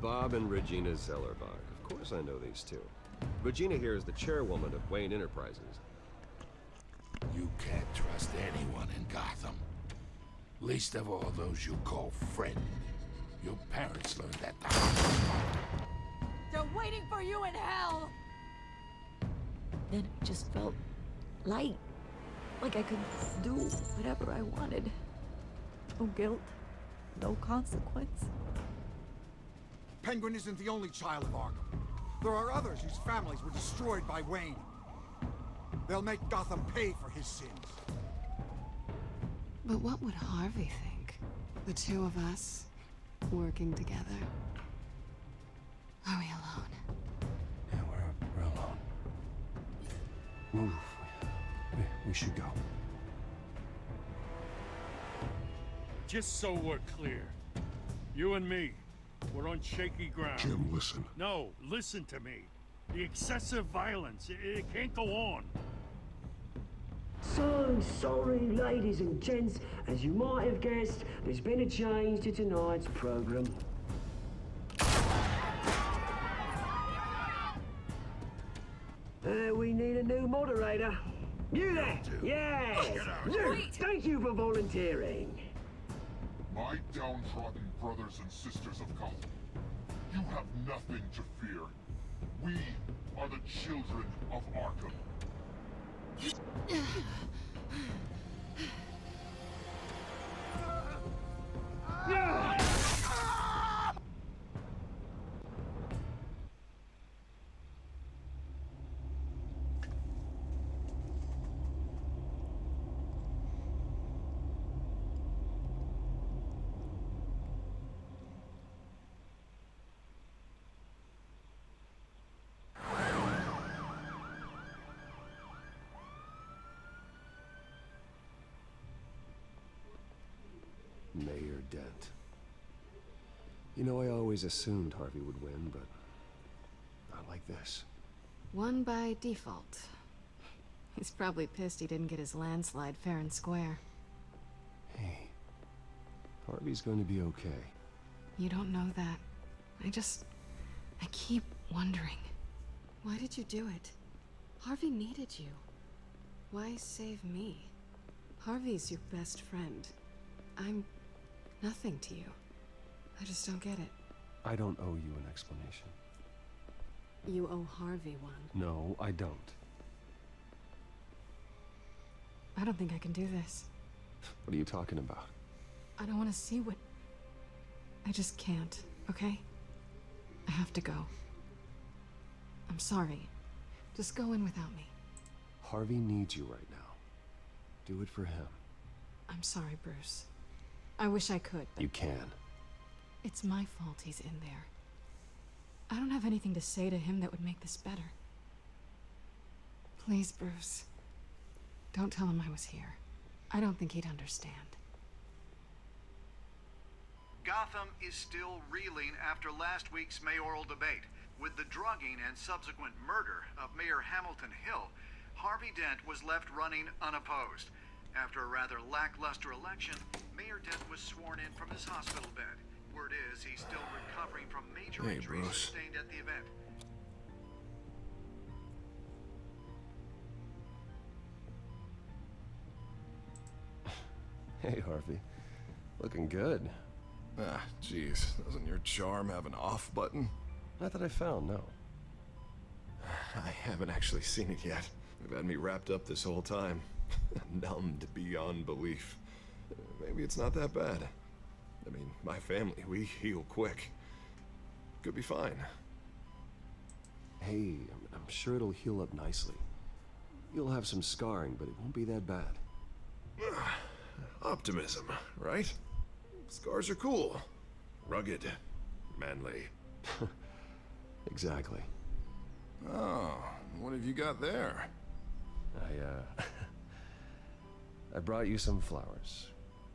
Bob and Regina Zellerbach. Of course I know these two. Regina here is the chairwoman of Wayne Enterprises. You can't trust anyone in Gotham. Least of all those you call friend. Your parents learned that the hard way. They're waiting for you in hell! Then it just felt light. Like I could do whatever I wanted. No guilt, no consequence. Penguin isn't the only child of Arkham. There are others whose families were destroyed by Wayne. They'll make Gotham pay for his sins. But what would Harvey think? The two of us, working together. Are we alone? Yeah, we're alone. Move. We should go. Just so we're clear, you and me, we're on shaky ground. Jim, listen. No, listen to me. The excessive violence, it can't go on. So sorry, ladies and gents. As you might have guessed, there's been a change to tonight's program. We need a new moderator. You there? Yes! You! Thank you for volunteering. My downtrodden brothers and sisters of Gotham, you have nothing to fear. We are the children of Arkham. Mayor Dent. You know, I always assumed Harvey would win, but not like this. Won by default. He's probably pissed he didn't get his landslide fair and square. Hey, Harvey's going to be okay. You don't know that. I keep wondering. Why did you do it? Harvey needed you. Why save me? Harvey's your best friend. I'm nothing to you. I just don't get it. I don't owe you an explanation. You owe Harvey one. No, I don't. I don't think I can do this. What are you talking about? I don't want to see what... I just can't, okay? I have to go. I'm sorry. Just go in without me. Harvey needs you right now. Do it for him. I'm sorry, Bruce. I wish I could, but... You can. It's my fault he's in there. I don't have anything to say to him that would make this better. Please, Bruce. Don't tell him I was here. I don't think he'd understand. Gotham is still reeling after last week's mayoral debate. With the drugging and subsequent murder of Mayor Hamilton Hill, Harvey Dent was left running unopposed. After a rather lackluster election, Mayor Dent was sworn in from his hospital bed. Word is he's still recovering from major injuries sustained at the event. Hey, Harvey. Looking good. Ah, jeez. Doesn't your charm have an off button? Not that I found, no. I haven't actually seen it yet. They've had me wrapped up this whole time. Numbed beyond belief. Maybe it's not that bad. I mean, my family, we heal quick. Could be fine. Hey, I'm sure it'll heal up nicely. You'll have some scarring, but it won't be that bad. Optimism, right? Scars are cool. Rugged. Manly. Exactly. Oh, what have you got there? I brought you some flowers.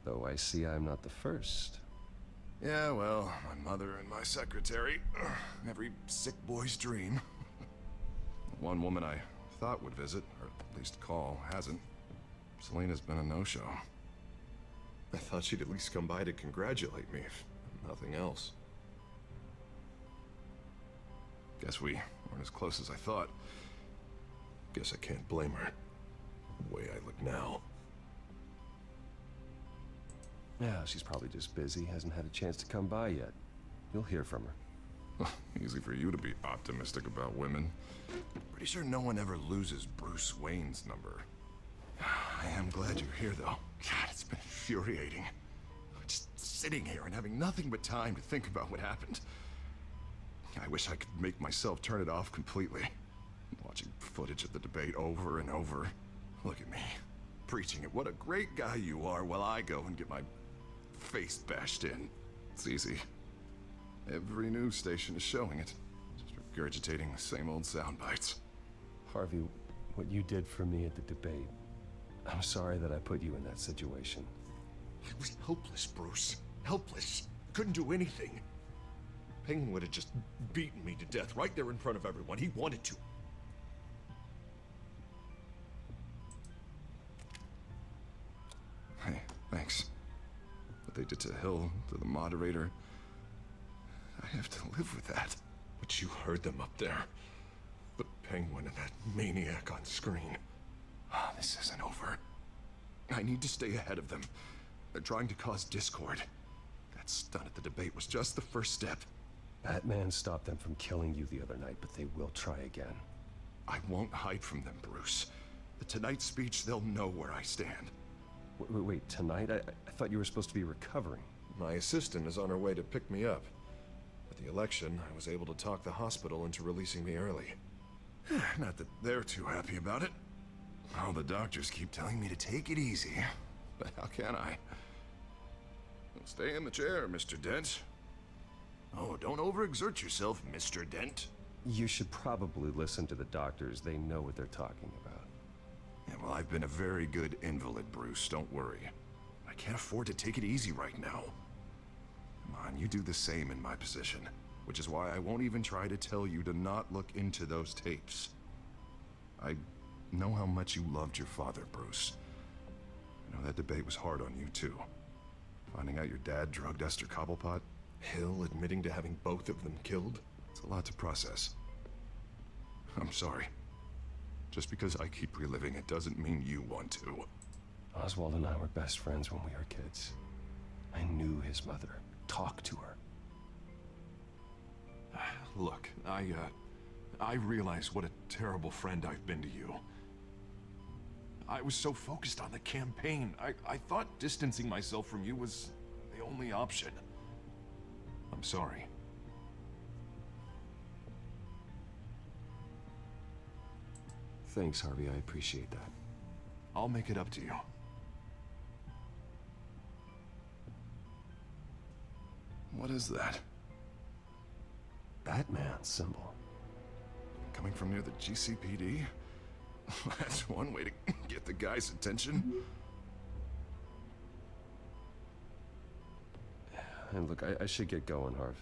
Though I see I'm not the first. Yeah, well, my mother and my secretary. Every sick boy's dream. One woman I thought would visit, or at least call, hasn't. Selena's been a no-show. I thought she'd at least come by to congratulate me, if nothing else. Guess we weren't as close as I thought. Guess I can't blame her. The way I look now. Yeah, she's probably just busy, hasn't had a chance to come by yet. You'll hear from her. Easy for you to be optimistic about women. Pretty sure no one ever loses Bruce Wayne's number. I am glad you're here, though. God, it's been infuriating. Just sitting here and having nothing but time to think about what happened. I wish I could make myself turn it off completely. Watching footage of the debate over and over. Look at me, preaching it. What a great guy you are, while I go and get my face bashed in. It's easy. Every news station is showing it. Just regurgitating the same old sound bites. Harvey, what you did for me at the debate, I'm sorry that I put you in that situation. I was helpless, Bruce. Helpless. Couldn't do anything. Penguin would have just beaten me to death right there in front of everyone. He wanted to. Hey, thanks. What they did to Hill, to the moderator, I have to live with that. But you heard them up there. The Penguin and that maniac on screen. This isn't over. I need to stay ahead of them. They're trying to cause discord. That stunt at the debate was just the first step. Batman stopped them from killing you the other night, but they will try again. I won't hide from them, Bruce. The Tonight speech, they'll know where I stand. Wait, tonight? I thought you were supposed to be recovering. My assistant is on her way to pick me up. At the election, I was able to talk the hospital into releasing me early. Not that they're too happy about it. All the doctors keep telling me to take it easy. But how can I? Stay in the chair, Mr. Dent. Oh, don't overexert yourself, Mr. Dent. You should probably listen to the doctors. They know what they're talking about. Yeah, well, I've been a very good invalid, Bruce. Don't worry. I can't afford to take it easy right now. Come on, you do the same in my position. Which is why I won't even try to tell you to not look into those tapes. I know how much you loved your father, Bruce. I know that debate was hard on you, too. Finding out your dad drugged Esther Cobblepot, Hill admitting to having both of them killed. It's a lot to process. I'm sorry. Just because I keep reliving it doesn't mean you want to. Oswald and I were best friends when we were kids. I knew his mother. Talked to her. Look, I realize what a terrible friend I've been to you. I was so focused on the campaign. I thought distancing myself from you was the only option. I'm sorry. Thanks, Harvey. I appreciate that. I'll make it up to you. What is that? Batman symbol. Coming from near the GCPD? That's one way to get the guy's attention. And look, I should get going, Harv.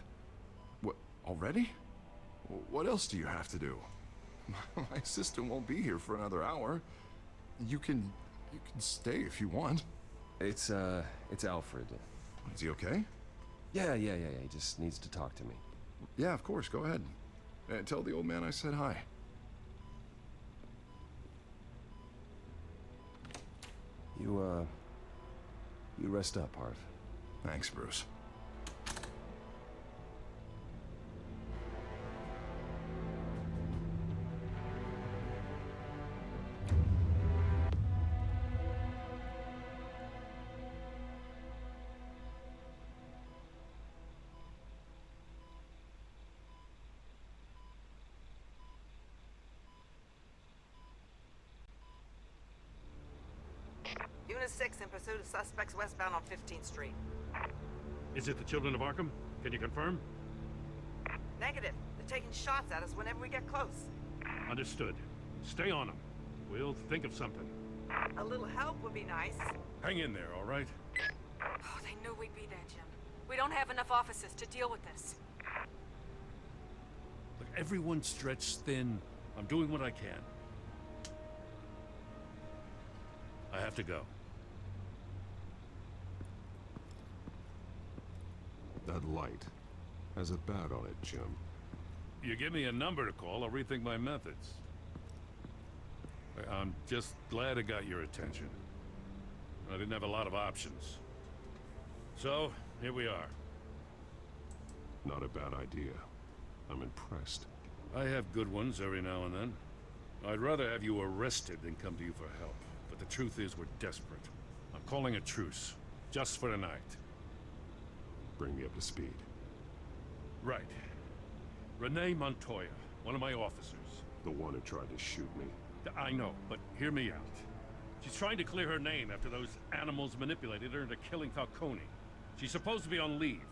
What, already? What else do you have to do? My assistant won't be here for another hour. You can stay if you want. It's Alfred. Is he okay? Yeah. He just needs to talk to me. Yeah, of course. Go ahead. Tell the old man I said hi. You rest up, Harv. Thanks, Bruce. Unit 6 in pursuit of suspects westbound on 15th Street. Is it the children of Arkham? Can you confirm? Negative. They're taking shots at us whenever we get close. Understood. Stay on them. We'll think of something. A little help would be nice. Hang in there, all right? Oh, they knew we'd be there, Jim. We don't have enough officers to deal with this. Look, everyone's stretched thin. I'm doing what I can. I have to go. That light has a bat on it, Jim. You give me a number to call, I'll rethink my methods. I'm just glad I got your attention. I didn't have a lot of options. So, here we are. Not a bad idea. I'm impressed. I have good ones every now and then. I'd rather have you arrested than come to you for help. But the truth is, we're desperate. I'm calling a truce. Just for tonight. Bring me up to speed. Right. Renee Montoya, one of my officers. The one who tried to shoot me. I know, but hear me out. She's trying to clear her name after those animals manipulated her into killing Falcone. She's supposed to be on leave,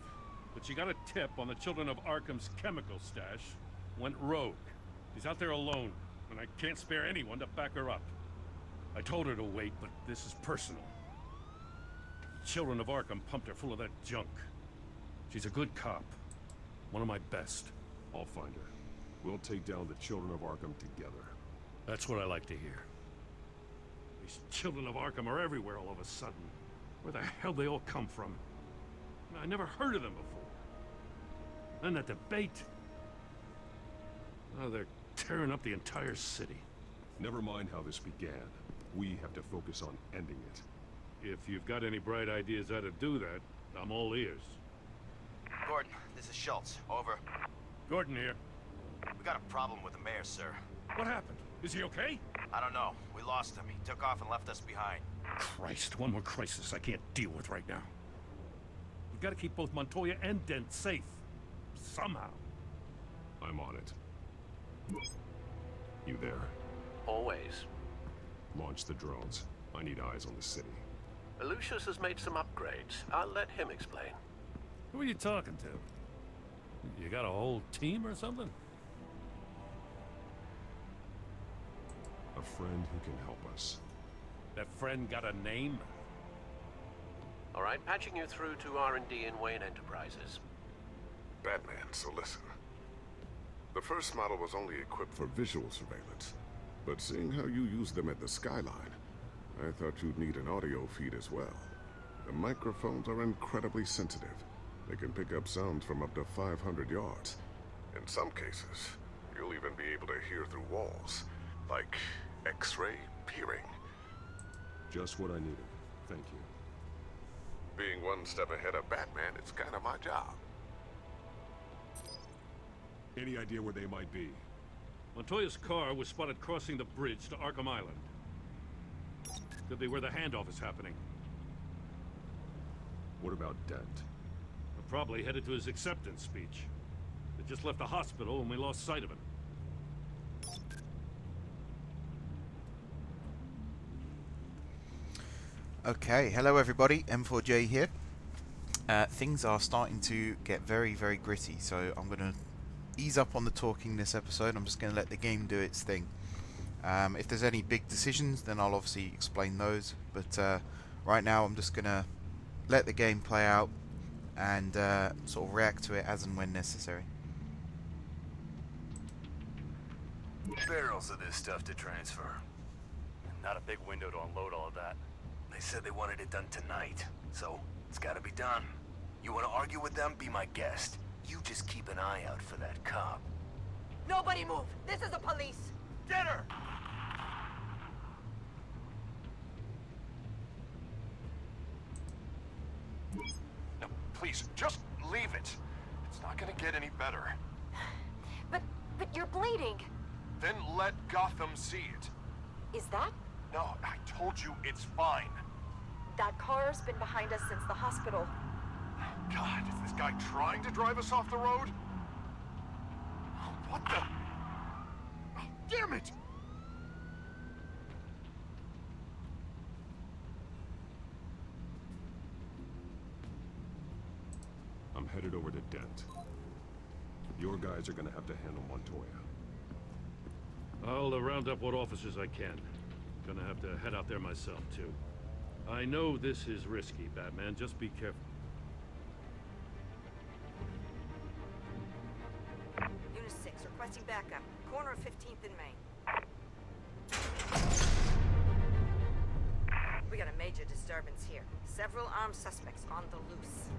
but she got a tip on the children of Arkham's chemical stash, went rogue. She's out there alone, and I can't spare anyone to back her up. I told her to wait, but this is personal. The children of Arkham pumped her full of that junk. She's a good cop. One of my best. I'll find her. We'll take down the children of Arkham together. That's what I like to hear. These children of Arkham are everywhere all of a sudden. Where the hell they all come from? I never heard of them before. And that debate. Oh, they're tearing up the entire city. Never mind how this began. We have to focus on ending it. If you've got any bright ideas how to do that, I'm all ears. Gordon, this is Schultz. Over. Gordon here. We got a problem with the mayor, sir. What happened? Is he okay? I don't know. We lost him. He took off and left us behind. Christ, one more crisis I can't deal with right now. We've got to keep both Montoya and Dent safe. Somehow. I'm on it. You there? Always. Launch the drones. I need eyes on the city. Lucius has made some upgrades. I'll let him explain. Who are you talking to? You got a whole team or something? A friend who can help us. That friend got a name? All right, patching you through to R&D in Wayne Enterprises. Batman, so listen. The first model was only equipped for visual surveillance, but seeing how you use them at the skyline, I thought you'd need an audio feed as well. The microphones are incredibly sensitive. They can pick up sounds from up to 500 yards. In some cases, you'll even be able to hear through walls, like X-ray peering. Just what I needed. Thank you. Being one step ahead of Batman, it's kind of my job. Any idea where they might be? Montoya's car was spotted crossing the bridge to Arkham Island. Could be where the handoff is happening. What about Dent? We're probably headed to his acceptance speech. They just left the hospital and we lost sight of him. Okay, hello everybody, M4J here. Things are starting to get very, very gritty, so I'm going to ease up on the talking this episode. I'm just going to let the game do its thing. If there's any big decisions, then I'll obviously explain those, but right now I'm just going to let the game play out and sort of react to it as and when necessary. Barrels of this stuff to transfer. Not a big window to unload all of that. They said they wanted it done tonight, so it's gotta be done. You wanna argue with them? Be my guest. You just keep an eye out for that cop. Nobody move! This is the police! Get her! Now, please, just leave it. It's not gonna get any better. But you're bleeding. Then let Gotham see it. Is that? No, I told you it's fine. That car's been behind us since the hospital. God, is this guy trying to drive us off the road? What the? Oh, damn it! I'm headed over to Dent. Your guys are gonna have to handle Montoya. I'll round up what officers I can. Gonna have to head out there myself, too. I know this is risky, Batman. Just be careful. Unit 6, requesting backup. Corner of 15th and Main. We got a major disturbance here. Several armed suspects on the loose.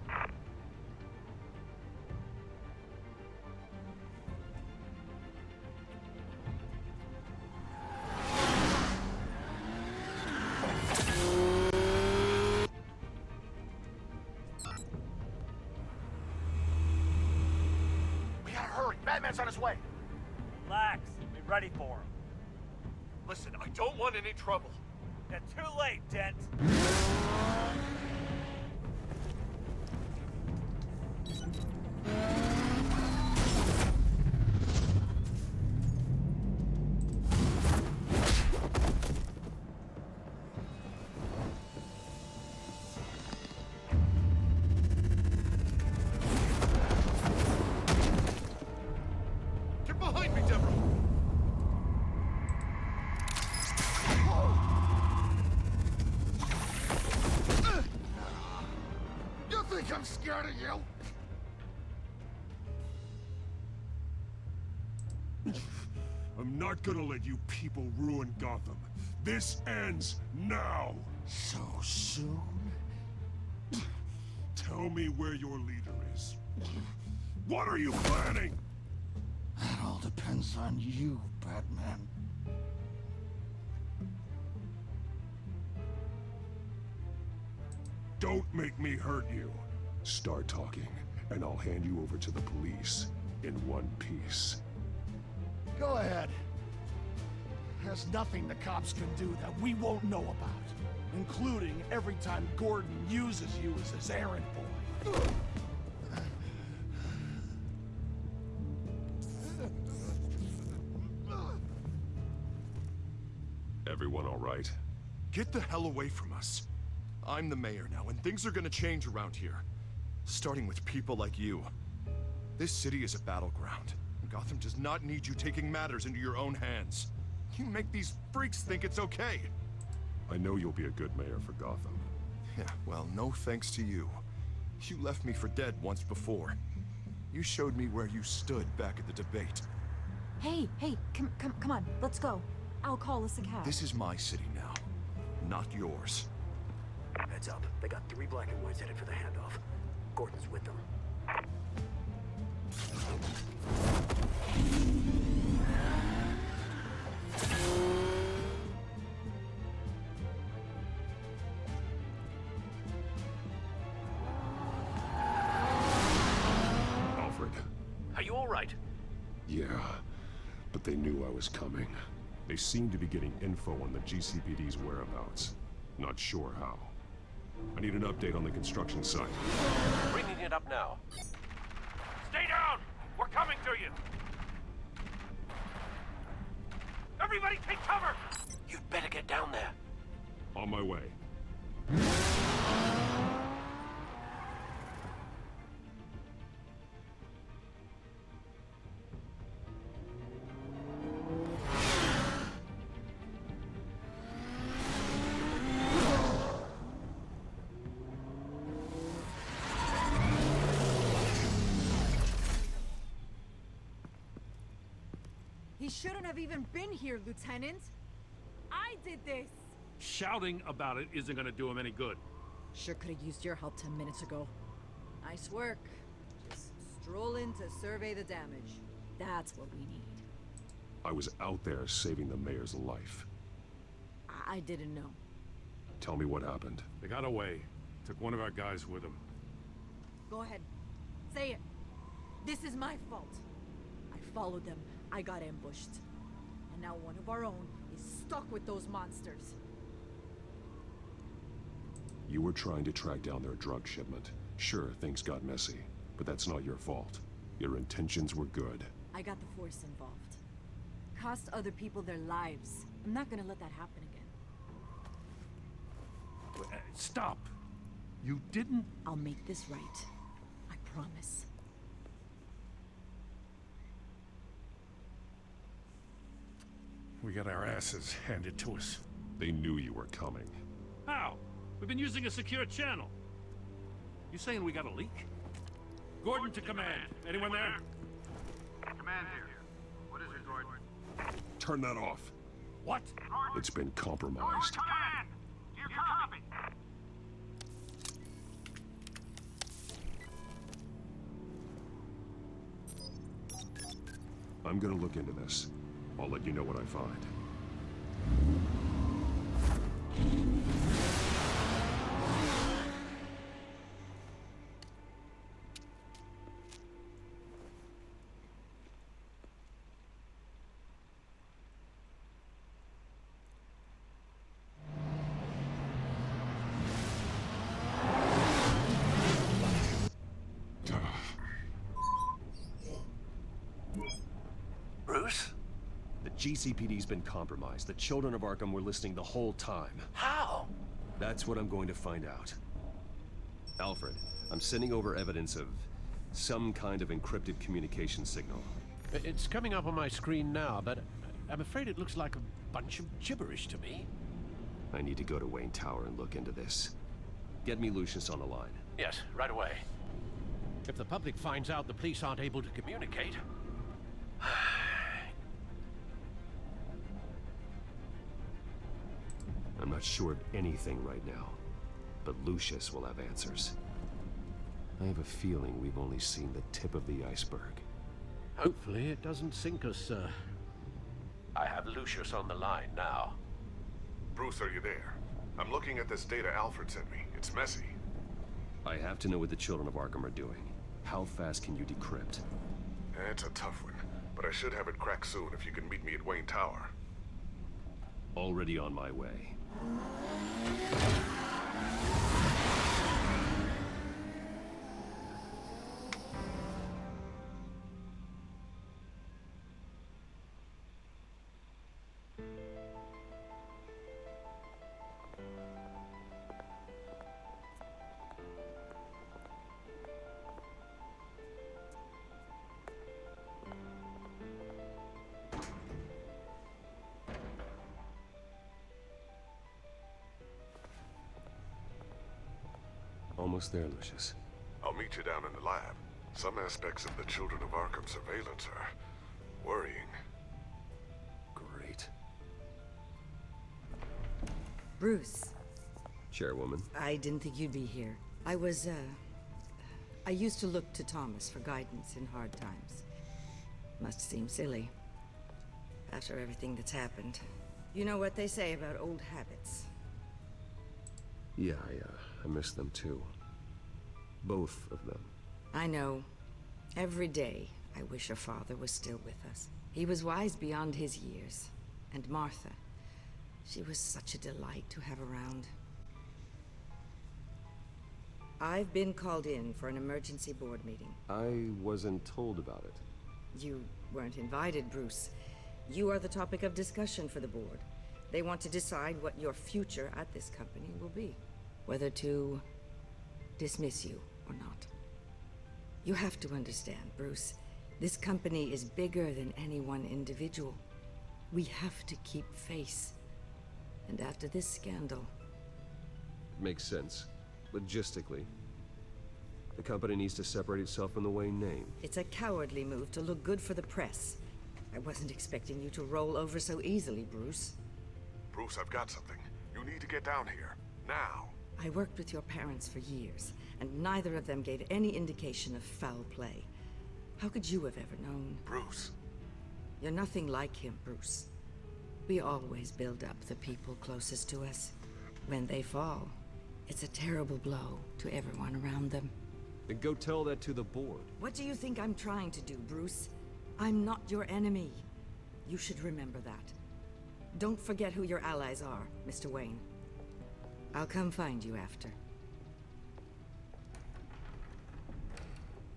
Batman's on his way. Relax. Be ready for him. Listen, I don't want any trouble. You're too late, Dent. Get behind me, Deborah! You think I'm scared of you? I'm not gonna let you people ruin Gotham. This ends now! So soon? Tell me where your leader is. What are you planning? That all depends on you, Batman. Don't make me hurt you. Start talking, and I'll hand you over to the police in one piece. Go ahead. There's nothing the cops can do that we won't know about, including every time Gordon uses you as his errand boy. Everyone all right? Get the hell away from us. I'm the mayor now, and things are gonna change around here. Starting with people like you. This city is a battleground. Gotham does not need you taking matters into your own hands. You make these freaks think it's okay. I know you'll be a good mayor for Gotham. Yeah, well, no thanks to you. You left me for dead once before. You showed me where you stood back at the debate. Hey, come on, let's go. I'll call us a cab. This is my city now, not yours. Heads up. They got 3 black and whites headed for the handoff. Gordon's with them. Alfred. Are you all right? Yeah, but they knew I was coming. They seem to be getting info on the GCPD's whereabouts. Not sure how. I need an update on the construction site. Bringing it up now. Stay down! We're coming to you! Everybody take cover! You'd better get down there. On my way. He shouldn't have even been here, Lieutenant. I did this. Shouting about it isn't gonna do him any good. Sure could have used your help 10 minutes ago. Nice work. Just stroll in to survey the damage. That's what we need. I was out there saving the mayor's life. I didn't know. Tell me what happened. They got away. Took one of our guys with them. Go ahead. Say it. This is my fault. I followed them. I got ambushed. And now one of our own is stuck with those monsters. You were trying to track down their drug shipment. Sure, things got messy, but that's not your fault. Your intentions were good. I got the Force involved. Cost other people their lives. I'm not gonna let that happen again. Stop! You didn't... I'll make this right. I promise. We got our asses handed to us. They knew you were coming. How? We've been using a secure channel. You saying we got a leak? Gordon to command. Anyone there? Command here. What is it, Gordon? Turn that off. What? It's been compromised. Command! Do you copy? I'm gonna look into this. I'll let you know what I find. GCPD's been compromised. The children of Arkham were listening the whole time. How? That's what I'm going to find out. Alfred, I'm sending over evidence of some kind of encrypted communication signal. It's coming up on my screen now, but I'm afraid it looks like a bunch of gibberish to me. I need to go to Wayne Tower and look into this. Get me Lucius on the line. Yes, right away. If the public finds out the police aren't able to communicate... I'm not sure of anything right now, but Lucius will have answers. I have a feeling we've only seen the tip of the iceberg. Hopefully it doesn't sink us, sir. I have Lucius on the line now. Bruce, are you there? I'm looking at this data Alfred sent me. It's messy. I have to know what the children of Arkham are doing. How fast can you decrypt? It's a tough one, but I should have it cracked soon if you can meet me at Wayne Tower. Already on my way. Almost there, Lucius. I'll meet you down in the lab. Some aspects of the Children of Arkham surveillance are worrying. Great. Bruce. Chairwoman. I didn't think you'd be here. I used to look to Thomas for guidance in hard times. Must seem silly. After everything that's happened. You know what they say about old habits. Yeah, I miss them too. Both of them. I know. Every day, I wish our father was still with us. He was wise beyond his years. And Martha, she was such a delight to have around. I've been called in for an emergency board meeting. I wasn't told about it. You weren't invited, Bruce. You are the topic of discussion for the board. They want to decide what your future at this company will be. Whether to dismiss you or not. You have to understand, Bruce. This company is bigger than any one individual. We have to keep face. And after this scandal... Makes sense. Logistically. The company needs to separate itself from the Wayne name. It's a cowardly move to look good for the press. I wasn't expecting you to roll over so easily, Bruce. Bruce, I've got something. You need to get down here. Now. I worked with your parents for years, and neither of them gave any indication of foul play. How could you have ever known? Bruce. You're nothing like him, Bruce. We always build up the people closest to us. When they fall, it's a terrible blow to everyone around them. Then go tell that to the board. What do you think I'm trying to do, Bruce? I'm not your enemy. You should remember that. Don't forget who your allies are, Mr. Wayne. I'll come find you after.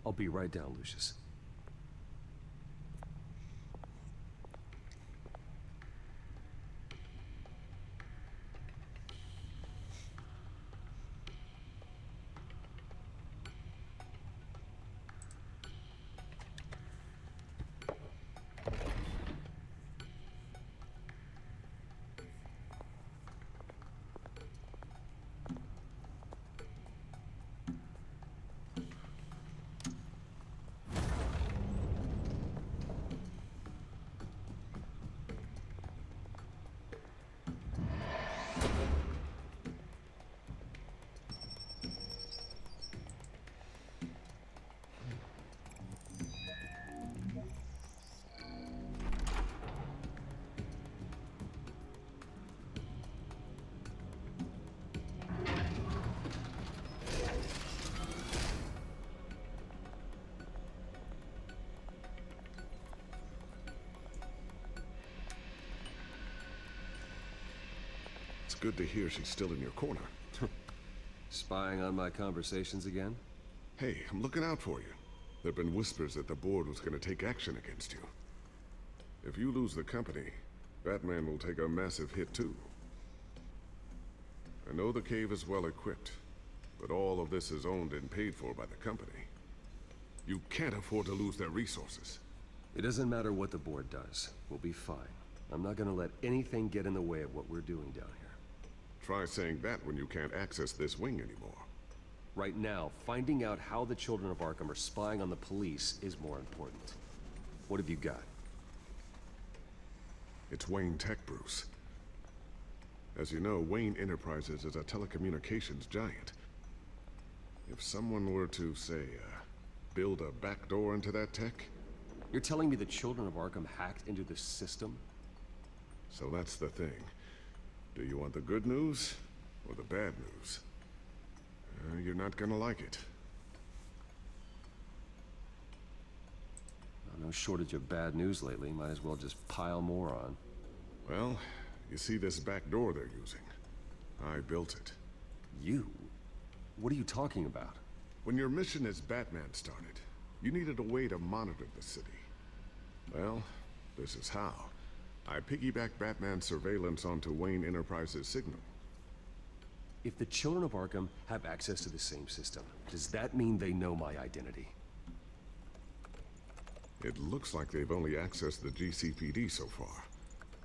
I'll be right down, Lucius. Good to hear she's still in your corner. Spying on my conversations again? Hey, I'm looking out for you. There've been whispers that the board was going to take action against you. If you lose the company, Batman will take a massive hit too. I know the cave is well equipped, but all of this is owned and paid for by the company. You can't afford to lose their resources. It doesn't matter what the board does. We'll be fine. I'm not gonna let anything get in the way of what we're doing down here. Try saying that when you can't access this wing anymore. Right now, finding out how the children of Arkham are spying on the police is more important. What have you got? It's Wayne Tech, Bruce. As you know, Wayne Enterprises is a telecommunications giant. If someone were to, say, build a backdoor into that tech... You're telling me the children of Arkham hacked into this system? So that's the thing. Do you want the good news or the bad news? You're not gonna like it. No shortage of bad news lately. Might as well just pile more on. Well, you see this back door they're using? I built it. You? What are you talking about? When your mission as Batman started, you needed a way to monitor the city. Well, this is how. I piggybacked Batman's surveillance onto Wayne Enterprises' signal. If the children of Arkham have access to the same system, does that mean they know my identity? It looks like they've only accessed the GCPD so far.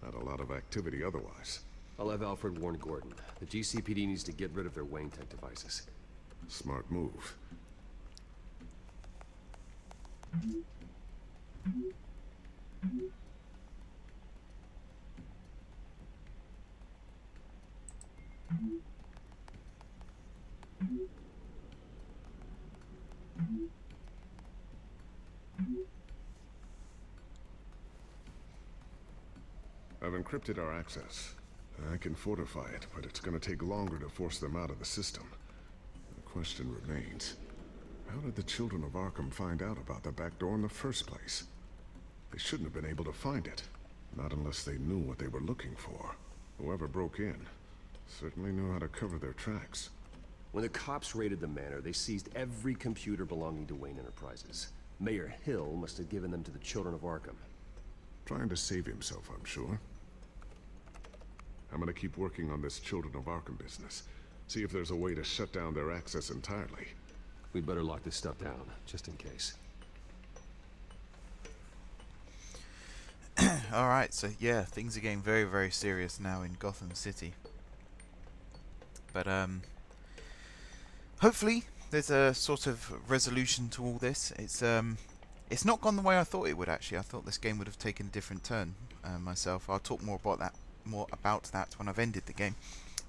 Not a lot of activity otherwise. I'll have Alfred warn Gordon. The GCPD needs to get rid of their Wayne Tech devices. Smart move. I've encrypted our access. I can fortify it, but it's gonna take longer to force them out of the system. The question remains, how did the children of Arkham find out about the back door in the first place? They shouldn't have been able to find it. Not unless they knew what they were looking for. Whoever broke in certainly knew how to cover their tracks. When the cops raided the manor, they seized every computer belonging to Wayne Enterprises. Mayor Hill must have given them to the children of Arkham. Trying to save himself, I'm sure. I'm gonna keep working on this Children of Arkham business. See if there's a way to shut down their access entirely. We'd better lock this stuff down, just in case. Alright, so yeah, things are getting very, very serious now in Gotham City. But, hopefully, there's a sort of resolution to all this. It's not gone the way I thought it would, actually. I thought this game would have taken a different turn, myself. I'll talk more about that when I've ended the game.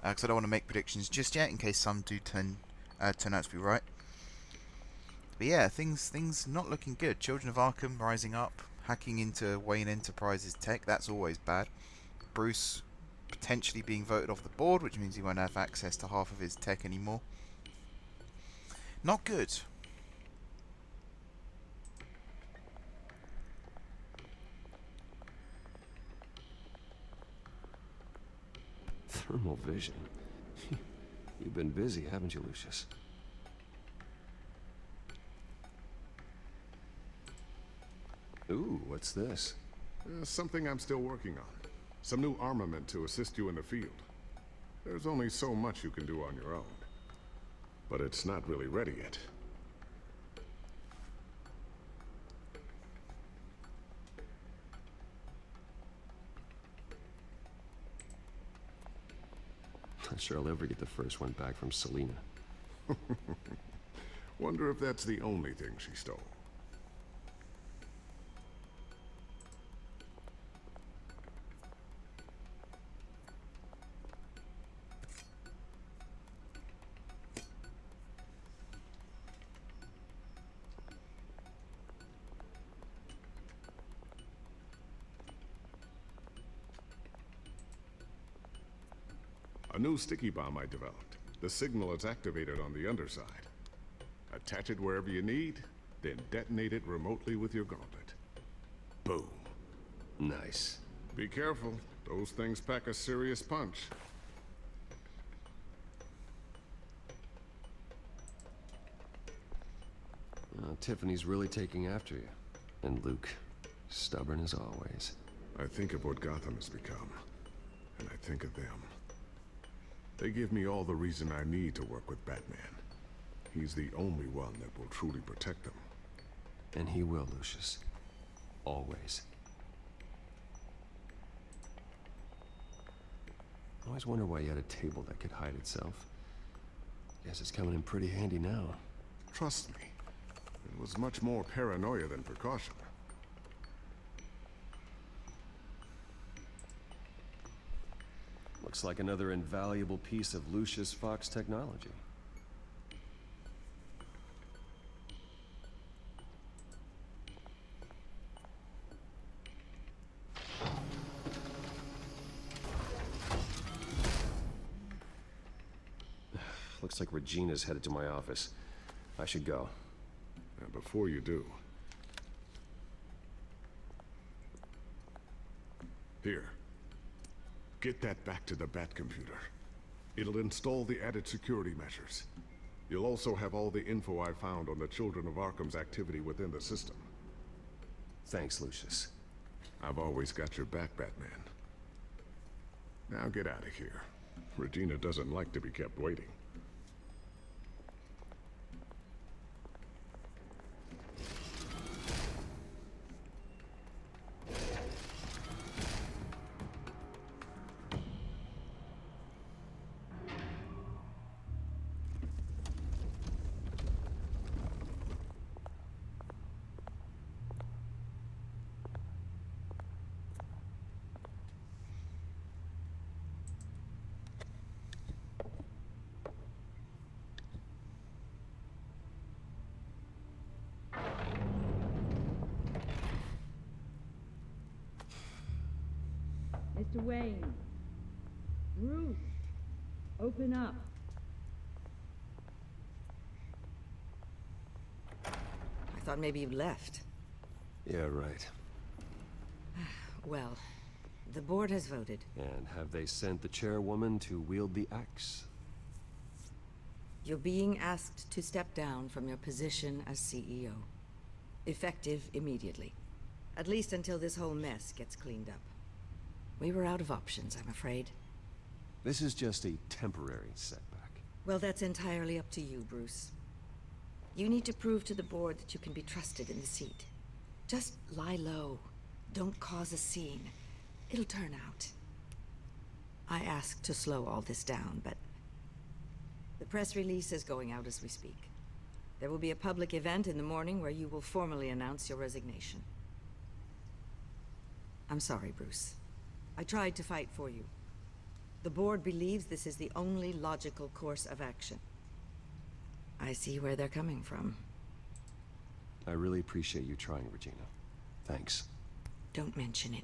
Because I don't want to make predictions just yet, in case some do turn out to be right. But yeah, things not looking good. Children of Arkham rising up, hacking into Wayne Enterprises tech, that's always bad. Bruce potentially being voted off the board, which means he won't have access to half of his tech anymore. Not good. Thermal vision. You've been busy, haven't you, Lucius? Ooh, what's this? Something I'm still working on. Some new armament to assist you in the field. There's only so much you can do on your own. But it's not really ready yet. Not sure I'll ever get the first one back from Selina. Wonder if that's the only thing she stole. A new sticky bomb I developed. The signal is activated on the underside. Attach it wherever you need, then detonate it remotely with your gauntlet. Boom. Nice. Be careful. Those things pack a serious punch. Tiffany's really taking after you. And Luke, stubborn as always. I think of what Gotham has become, and I think of them. They give me all the reason I need to work with Batman. He's the only one that will truly protect them. And he will, Lucius. Always. I always wonder why you had a table that could hide itself. Guess it's coming in pretty handy now. Trust me, it was much more paranoia than precaution. Looks like another invaluable piece of Lucius Fox technology. Looks like Regina's headed to my office. I should go. And before you do... Here. Get that back to the Bat computer. It'll install the added security measures. You'll also have all the info I found on the Children of Arkham's activity within the system. Thanks, Lucius. I've always got your back, Batman. Now get out of here. Regina doesn't like to be kept waiting. Mr. Wayne. Bruce. Open up. I thought maybe you left. Yeah, right. Well, the board has voted. And have they sent the chairwoman to wield the axe? You're being asked to step down from your position as CEO. Effective immediately. At least until this whole mess gets cleaned up. We were out of options, I'm afraid. This is just a temporary setback. Well, that's entirely up to you, Bruce. You need to prove to the board that you can be trusted in the seat. Just lie low. Don't cause a scene. It'll turn out. I asked to slow all this down, but... the press release is going out as we speak. There will be a public event in the morning where you will formally announce your resignation. I'm sorry, Bruce. I tried to fight for you. The board believes this is the only logical course of action. I see where they're coming from. I really appreciate you trying, Regina. Thanks. Don't mention it.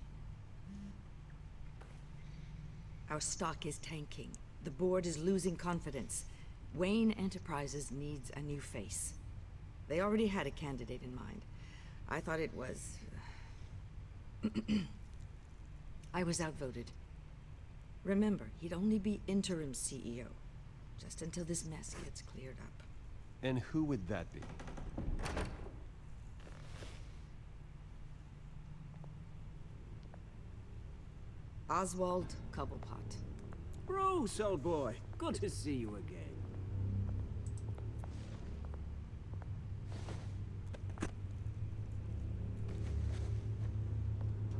Our stock is tanking. The board is losing confidence. Wayne Enterprises needs a new face. They already had a candidate in mind. I thought it was... I was outvoted. Remember, he'd only be interim CEO, just until this mess gets cleared up. And who would that be? Oswald Cobblepot. Bruce, old boy. Good to see you again.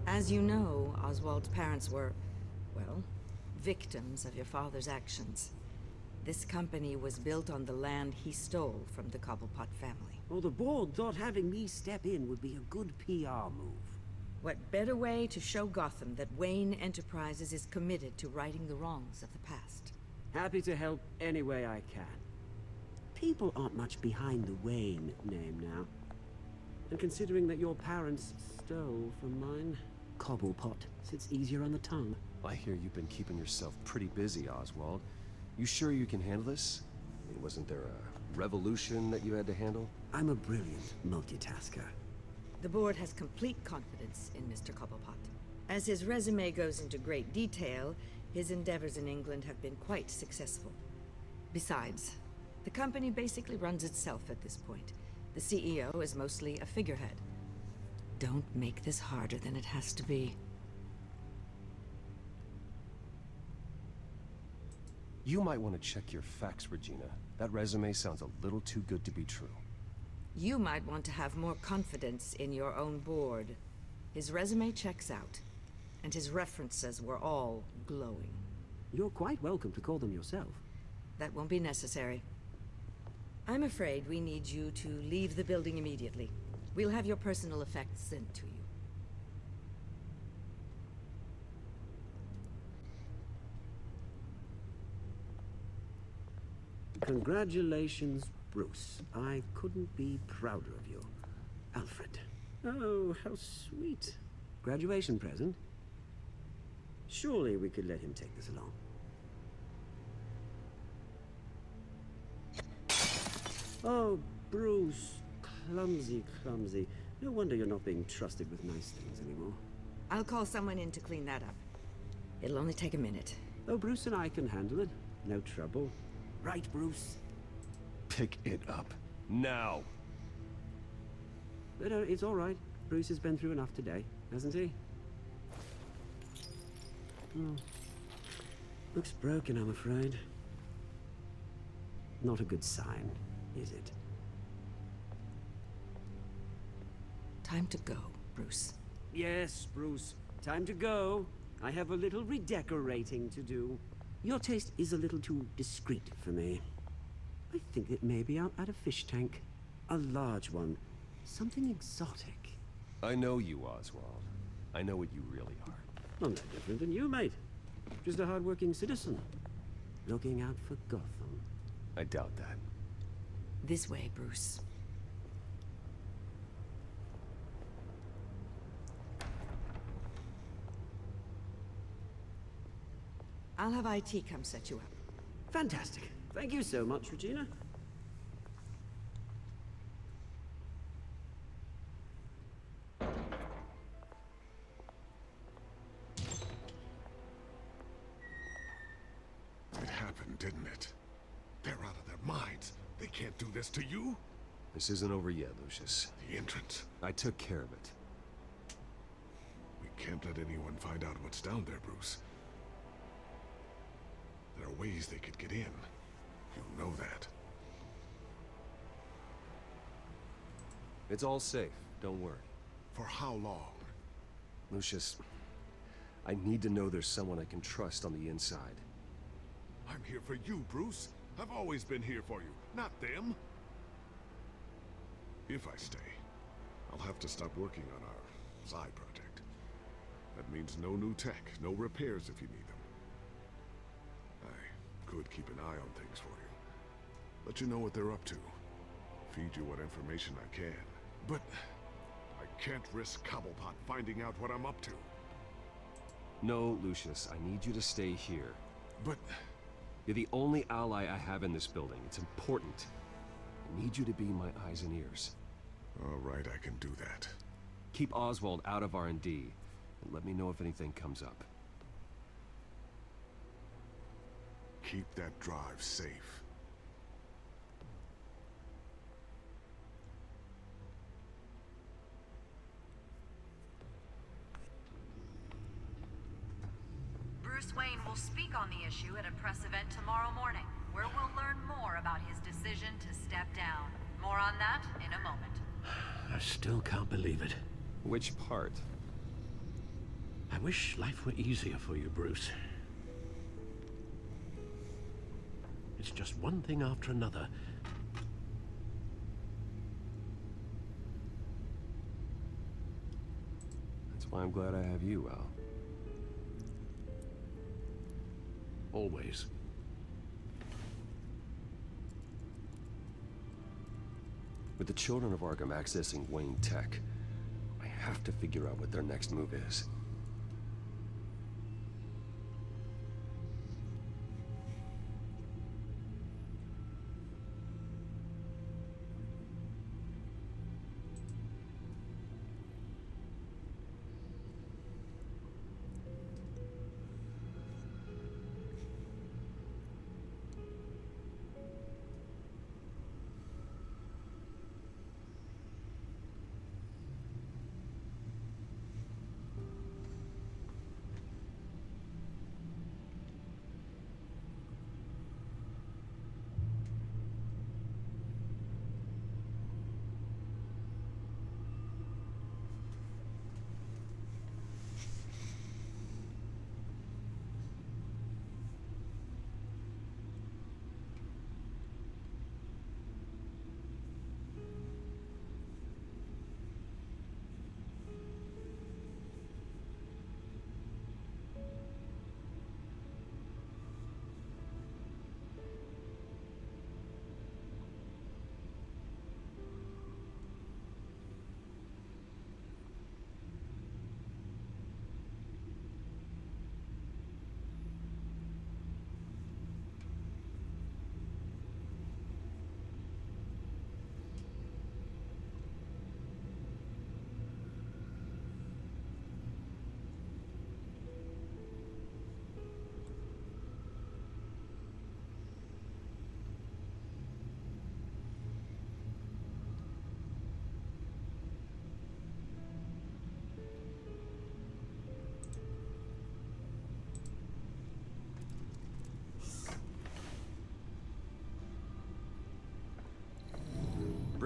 As you know, Oswald's parents were, well, victims of your father's actions. This company was built on the land he stole from the Cobblepot family. Well, the board thought having me step in would be a good PR move. What better way to show Gotham that Wayne Enterprises is committed to righting the wrongs of the past? Happy to help any way I can. People aren't much behind the Wayne name now. And considering that your parents stole from mine, Cobblepot sits easier on the tongue. I hear you've been keeping yourself pretty busy, Oswald. You sure you can handle this? I mean, wasn't there a revolution that you had to handle? I'm a brilliant multitasker. The board has complete confidence in Mr. Cobblepot. As his resume goes into great detail, his endeavors in England have been quite successful. Besides, the company basically runs itself at this point. The CEO is mostly a figurehead. Don't make this harder than it has to be. You might want to check your facts, Regina. That resume sounds a little too good to be true. You might want to have more confidence in your own board. His resume checks out, and his references were all glowing. You're quite welcome to call them yourself. That won't be necessary. I'm afraid we need you to leave the building immediately. We'll have your personal effects sent to you. Congratulations, Bruce. I couldn't be prouder of you. Alfred. Oh, how sweet. Graduation present? Surely we could let him take this along. Oh, Bruce. Clumsy, clumsy. No wonder you're not being trusted with nice things anymore. I'll call someone in to clean that up. It'll only take a minute. Oh, Bruce and I can handle it. No trouble. Right, Bruce? Pick it up. Now! But it's all right. Bruce has been through enough today, hasn't he? Looks broken, I'm afraid. Not a good sign, is it? Time to go, Bruce. Yes, Bruce. Time to go. I have a little redecorating to do. Your taste is a little too discreet for me. I think it may be out at a fish tank. A large one. Something exotic. I know you, Oswald. I know what you really are. I'm no different than you, mate. Just a hard-working citizen. Looking out for Gotham. I doubt that. This way, Bruce. I'll have IT come set you up. Fantastic. Thank you so much, Regina. It happened, didn't it? They're out of their minds. They can't do this to you. This isn't over yet, Lucius. The entrance. I took care of it. We can't let anyone find out what's down there, Bruce. There are ways they could get in. You know that. It's all safe. Don't worry. For how long? Lucius, I need to know there's someone I can trust on the inside. I'm here for you, Bruce. I've always been here for you, not them. If I stay, I'll have to stop working on our side project. That means no new tech, no repairs if you need them. I could keep an eye on things for you. Let you know what they're up to. Feed you what information I can. But I can't risk Cobblepot finding out what I'm up to. No, Lucius, I need you to stay here. But... You're the only ally I have in this building. It's important. I need you to be my eyes and ears. All right, I can do that. Keep Oswald out of R&D, and let me know if anything comes up. Keep that drive safe. Bruce Wayne will speak on the issue at a press event tomorrow morning, where we'll learn more about his decision to step down. More on that in a moment. I still can't believe it. Which part? I wish life were easier for you, Bruce. It's just one thing after another. That's why I'm glad I have you, Al. Always. With the children of Arkham accessing Wayne Tech, I have to figure out what their next move is.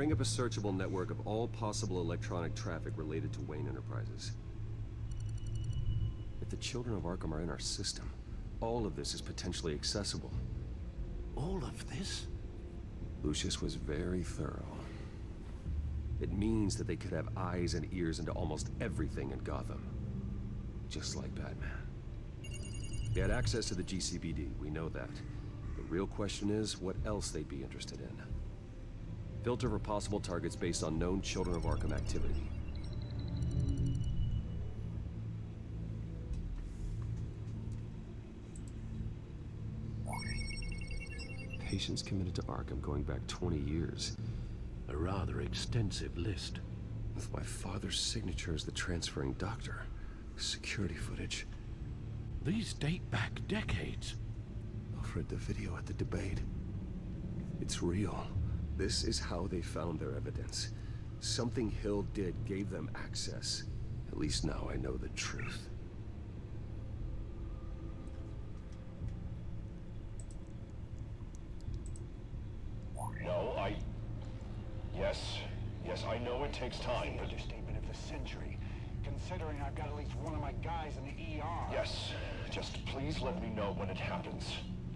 Bring up a searchable network of all possible electronic traffic related to Wayne Enterprises. If the children of Arkham are in our system, all of this is potentially accessible. All of this? Lucius was very thorough. It means that they could have eyes and ears into almost everything in Gotham. Just like Batman. They had access to the GCPD, we know that. The real question is, what else they'd be interested in. Filter for possible targets based on known Children of Arkham activity. Patients committed to Arkham going back 20 years. A rather extensive list. With my father's signature as the transferring doctor. Security footage. These date back decades. I've read the video at the debate. It's real. This is how they found their evidence. Something Hill did gave them access. At least now I know the truth. No, Yes, I know it takes time, but... Understatement of the century, considering I've got at least one of my guys in the ER. Yes, just please let me know when it happens.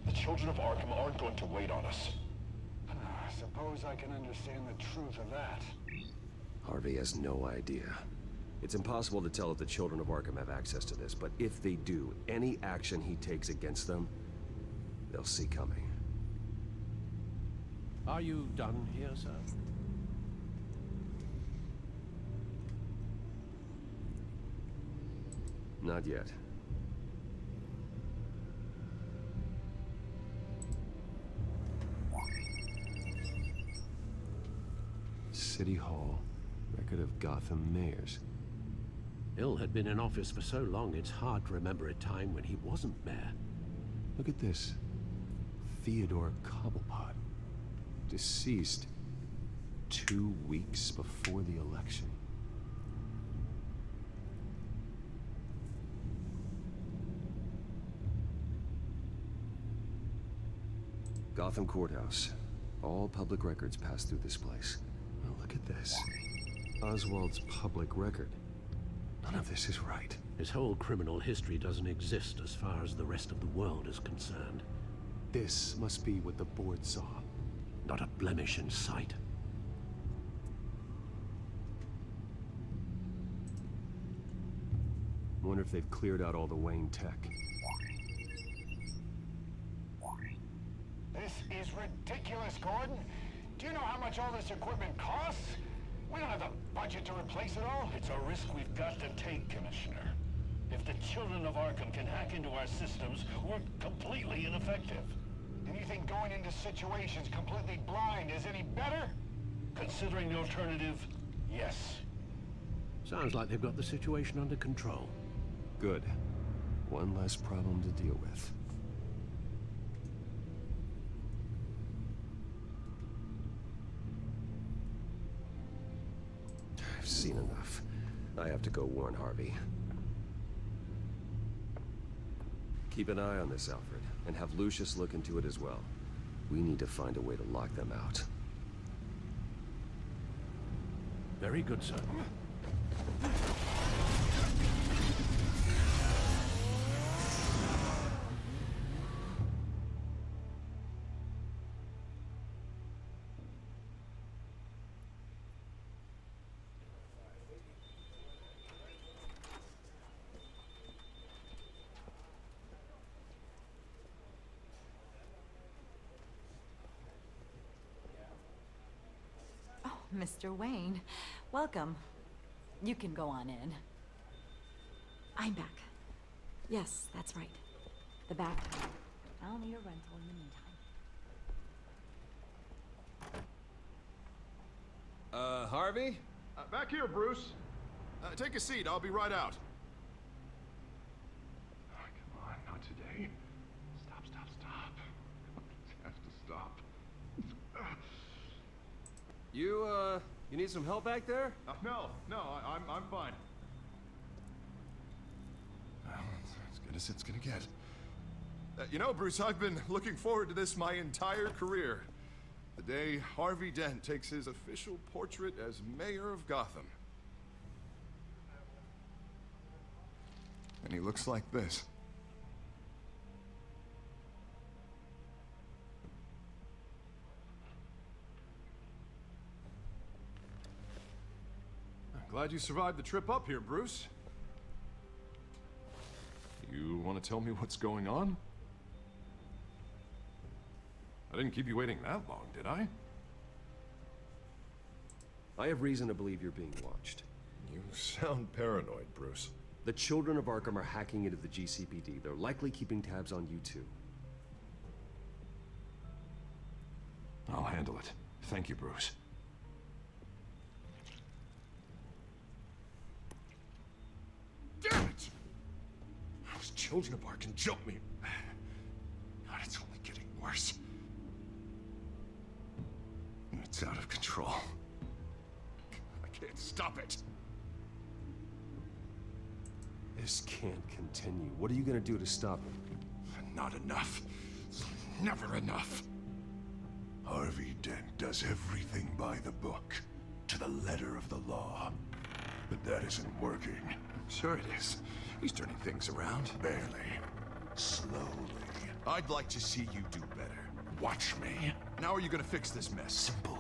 The children of Arkham aren't going to wait on us. Suppose I can understand the truth of that. Harvey has no idea. It's impossible to tell if the children of Arkham have access to this, but if they do, any action he takes against them, they'll see coming. Are you done here, sir? Not yet. City Hall. Record of Gotham mayors. Hill had been in office for so long, it's hard to remember a time when he wasn't mayor. Look at this. Theodore Cobblepot. Deceased 2 weeks before the election. Gotham Courthouse. All public records pass through this place. Well, look at this. Oswald's public record. None of this is right. His whole criminal history doesn't exist as far as the rest of the world is concerned. This must be what the board saw. Not a blemish in sight. Wonder if they've cleared out all the Wayne tech. This is ridiculous, Gordon. Do you know how much all this equipment costs? We don't have the budget to replace it all. It's a risk we've got to take, Commissioner. If the children of Arkham can hack into our systems, we're completely ineffective. And you think going into situations completely blind is any better? Considering the alternative, yes. Sounds like they've got the situation under control. Good. One less problem to deal with. I've seen enough. I have to go warn Harvey. Keep an eye on this, Alfred, and have Lucius look into it as well. We need to find a way to lock them out. Very good, sir. Mr. Wayne, welcome. You can go on in. I'm back. Yes, that's right. The back. I'll need a rental in the meantime. Harvey? Back here, Bruce. Take a seat, I'll be right out. Oh, come on, not today. Stop. I have to stop. You need some help back there? No, I'm fine. Well, it's as good as it's gonna get. You know, Bruce, I've been looking forward to this my entire career. The day Harvey Dent takes his official portrait as mayor of Gotham. And he looks like this. I'm glad you survived the trip up here, Bruce. You want to tell me what's going on? I didn't keep you waiting that long, did I? I have reason to believe you're being watched. You sound paranoid, Bruce. The children of Arkham are hacking into the GCPD. They're likely keeping tabs on you too. I'll handle it. Thank you, Bruce. Damn it! Those children of Arkham jumped me. God, it's only getting worse. It's out of control. I can't stop it. This can't continue. What are you gonna do to stop him? Not enough. Never enough. Harvey Dent does everything by the book, to the letter of the law. But that isn't working. Sure it is. He's turning things around. Barely. Slowly. I'd like to see you do better. Watch me. Now are you gonna fix this mess? Simple.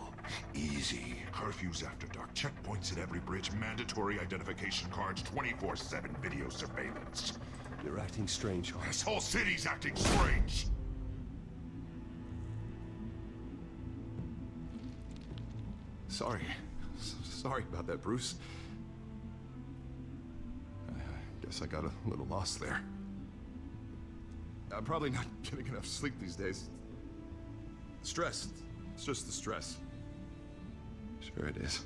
Easy. Curfews after dark, checkpoints at every bridge, mandatory identification cards, 24/7 video surveillance. You're acting strange, Harvey. This whole city's acting strange. Sorry. Sorry about that, Bruce. I guess I got a little lost there. I'm probably not getting enough sleep these days. Stress. It's just the stress. Sure it is.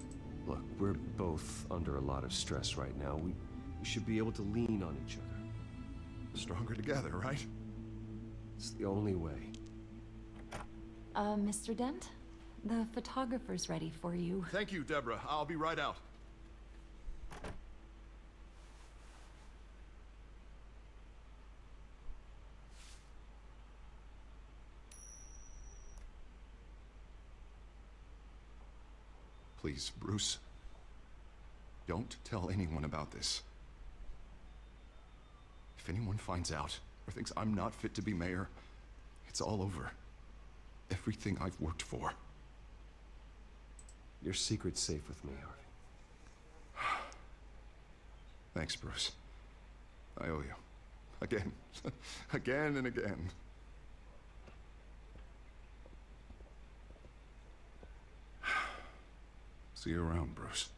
Look, we're both under a lot of stress right now. We should be able to lean on each other. Stronger together, right? It's the only way. Mr. Dent? The photographer's ready for you. Thank you, Deborah. I'll be right out. Please, Bruce. Don't tell anyone about this. If anyone finds out or thinks I'm not fit to be mayor, it's all over. Everything I've worked for. Your secret's safe with me, Harvey. Thanks, Bruce. I owe you. Again. Again and again. See you around, Bruce.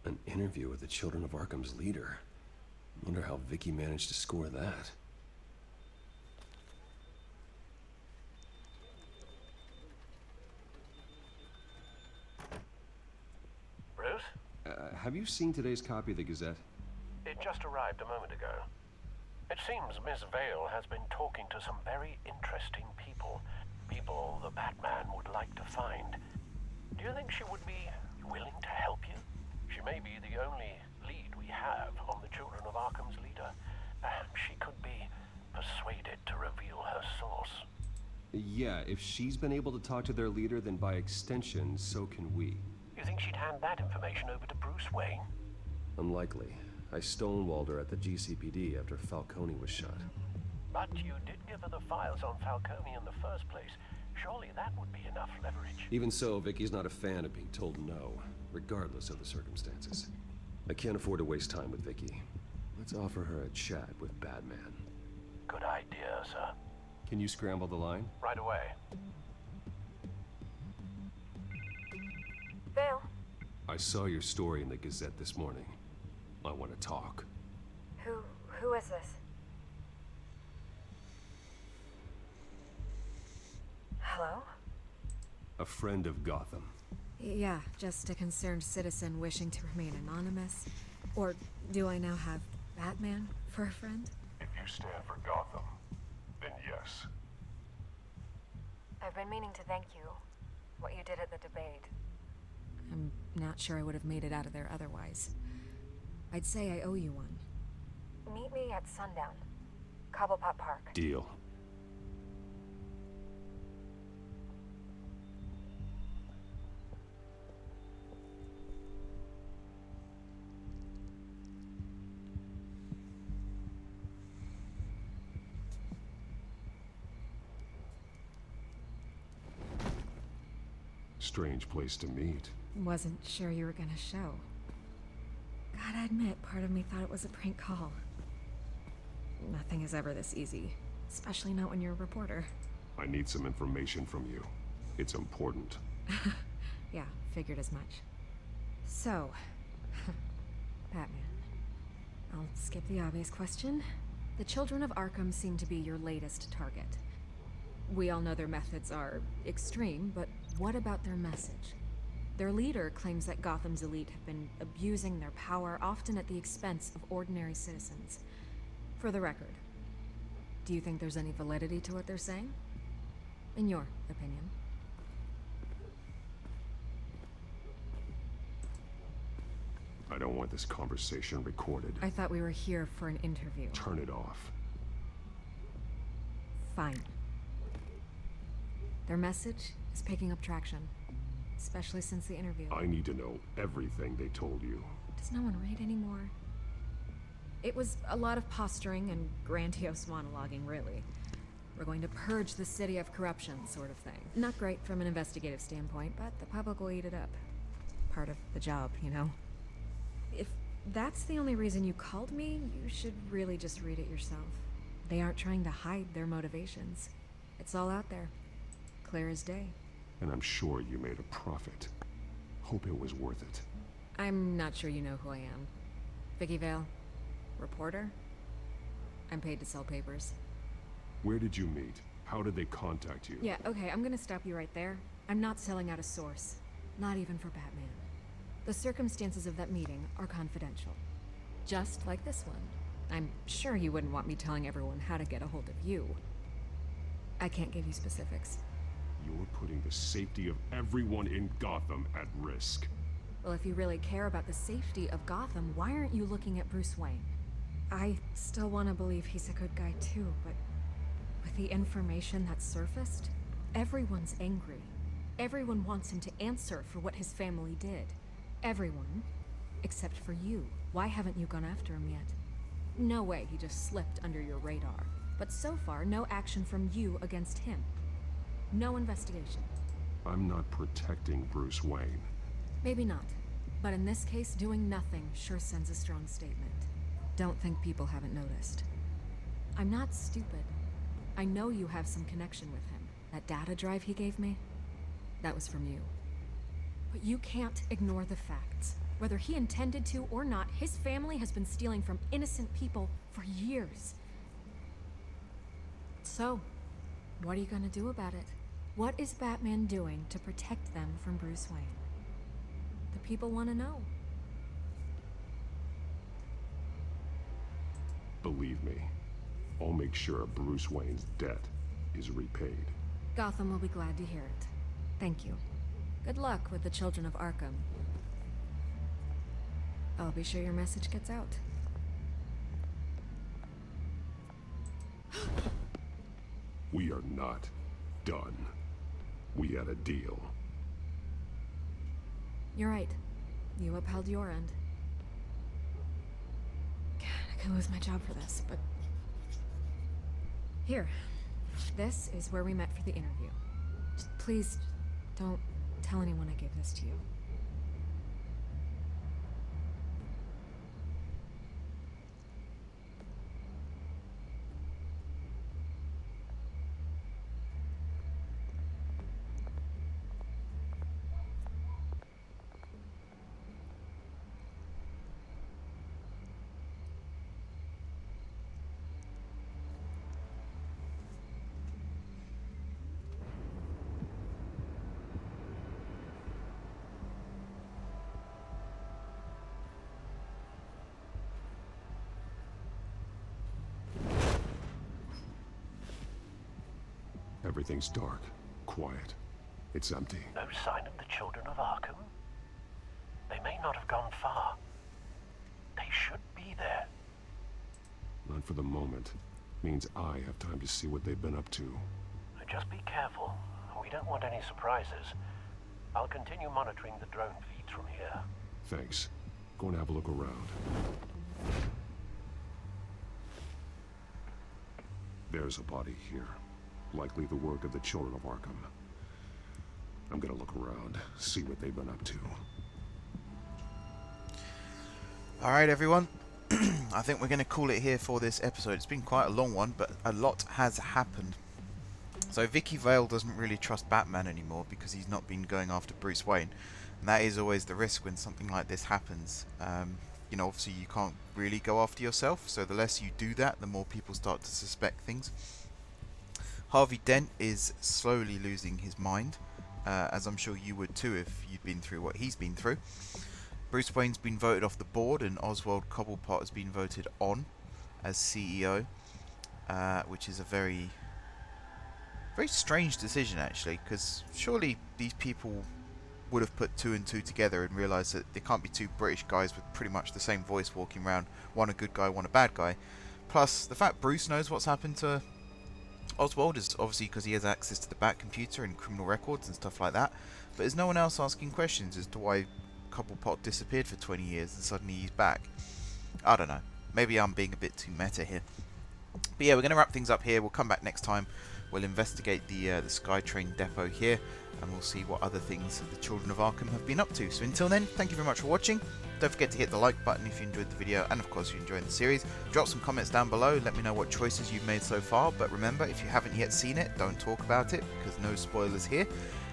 An interview with the Children of Arkham's leader. Wonder how Vicky managed to score that. Bruce? Have you seen today's copy of the Gazette? It just arrived a moment ago. It seems Miss Vale has been talking to some very interesting people. People the Batman would like to find. Do you think she would be willing to help you? She may be the only lead we have on the Children of Arkham's leader. Perhaps she could be persuaded to reveal her source. Yeah, if she's been able to talk to their leader, then by extension, so can we. You think she'd hand that information over to Bruce Wayne? Unlikely. I stonewalled her at the GCPD after Falcone was shot. But you did give her the files on Falcone in the first place. Surely that would be enough leverage. Even so, Vicky's not a fan of being told no, regardless of the circumstances. I can't afford to waste time with Vicky. Let's offer her a chat with Batman. Good idea, sir. Can you scramble the line? Right away. Vale. I saw your story in the Gazette this morning. I want to talk. Who is this? Hello? A friend of Gotham. Yeah, just a concerned citizen wishing to remain anonymous. Or do I now have Batman for a friend? If you stand for Gotham, then yes. I've been meaning to thank you. what you did at the debate. I'm not sure I would have made it out of there otherwise. I'd say I owe you one. Meet me at sundown. Cobblepot Park. Deal. Strange place to meet. Wasn't sure you were gonna show. Gotta admit, part of me thought it was a prank call. Nothing is ever this easy, especially not when you're a reporter. I need some information from you. It's important. Yeah, figured as much. So, Batman. I'll skip the obvious question. The children of Arkham seem to be your latest target. We all know their methods are extreme, but what about their message? Their leader claims that Gotham's elite have been abusing their power, often at the expense of ordinary citizens. For the record, do you think there's any validity to what they're saying? In your opinion? I don't want this conversation recorded. I thought we were here for an interview. Turn it off. Fine. Their message is picking up traction, especially since the interview. I need to know everything they told you. Does no one read anymore? It was a lot of posturing and grandiose monologuing, really. We're going to purge the city of corruption, sort of thing. Not great from an investigative standpoint, but the public will eat it up. Part of the job, you know? If that's the only reason you called me, you should really just read it yourself. They aren't trying to hide their motivations. It's all out there. Clear as day. And I'm sure you made a profit. Hope it was worth it. I'm not sure you know who I am. Vicky Vale. Reporter? I'm paid to sell papers. Where did you meet? How did they contact you? Yeah, okay, I'm gonna stop you right there. I'm not selling out a source. Not even for Batman. The circumstances of that meeting are confidential. Just like this one. I'm sure you wouldn't want me telling everyone how to get a hold of you. I can't give you specifics. You're putting the safety of everyone in Gotham at risk. Well, if you really care about the safety of Gotham, why aren't you looking at Bruce Wayne? I still want to believe he's a good guy too, but with the information that's surfaced, everyone's angry. Everyone wants him to answer for what his family did. Everyone, except for you. Why haven't you gone after him yet? No way he just slipped under your radar. But so far, no action from you against him. No investigation. I'm not protecting Bruce Wayne. Maybe not. But in this case, doing nothing sure sends a strong statement. Don't think people haven't noticed. I'm not stupid. I know you have some connection with him. That data drive he gave me, that was from you. But you can't ignore the facts. Whether he intended to or not, his family has been stealing from innocent people for years. So, what are you gonna do about it? What is Batman doing to protect them from Bruce Wayne? The people want to know. Believe me, I'll make sure Bruce Wayne's debt is repaid. Gotham will be glad to hear it. Thank you. Good luck with the children of Arkham. I'll be sure your message gets out. We are not done. We had a deal. You're right. You upheld your end. God, I could lose my job for this, but... Here. This is where we met for the interview. Just please, don't tell anyone I gave this to you. Everything's dark, quiet. It's empty. No sign of the children of Arkham? They may not have gone far. They should be there. Not for the moment. Means I have time to see what they've been up to. Just be careful. We don't want any surprises. I'll continue monitoring the drone feeds from here. Thanks. Go and have a look around. There's a body here. Likely the work of the children of Arkham. I'm gonna look around, see what they've been up to. Alright everyone, I think we're going to call it here for this episode. It's been quite a long one, but a lot has happened. So Vicky Vale doesn't really trust Batman anymore because he's not been going after Bruce Wayne. And that is always the risk when something like this happens. You know, obviously you can't really go after yourself, so the less you do that, the more people start to suspect things. Harvey Dent is slowly losing his mind, as I'm sure you would too if you'd been through what he's been through. Bruce Wayne's been voted off the board and Oswald Cobblepot has been voted on as CEO, which is a very strange decision actually, because surely these people would have put two and two together and realised that there can't be two British guys with pretty much the same voice walking around, one a good guy, one a bad guy. Plus, the fact Bruce knows what's happened to Oswald is obviously because he has access to the Bat computer and criminal records and stuff like that, but there's no one else asking questions as to why Cobblepot disappeared for 20 years and suddenly he's back. I don't know. Maybe I'm being a bit too meta here. But yeah, we're going to wrap things up here. We'll come back next time. We'll investigate the SkyTrain depot here, and we'll see what other things the Children of Arkham have been up to. So until then, thank you very much for watching. Don't forget to hit the like button if you enjoyed the video, and of course if you're enjoying the series. Drop some comments down below, let me know what choices you've made so far, but remember, if you haven't yet seen it, don't talk about it, because no spoilers here.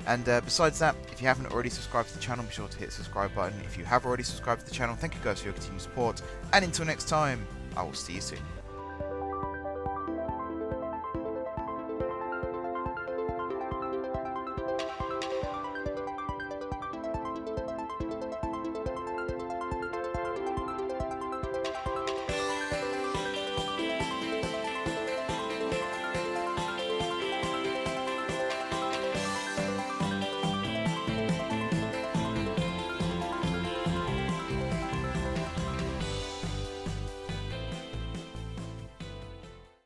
And besides that, if you haven't already subscribed to the channel, be sure to hit the subscribe button. If you have already subscribed to the channel, thank you guys for your continued support, and until next time, I will see you soon.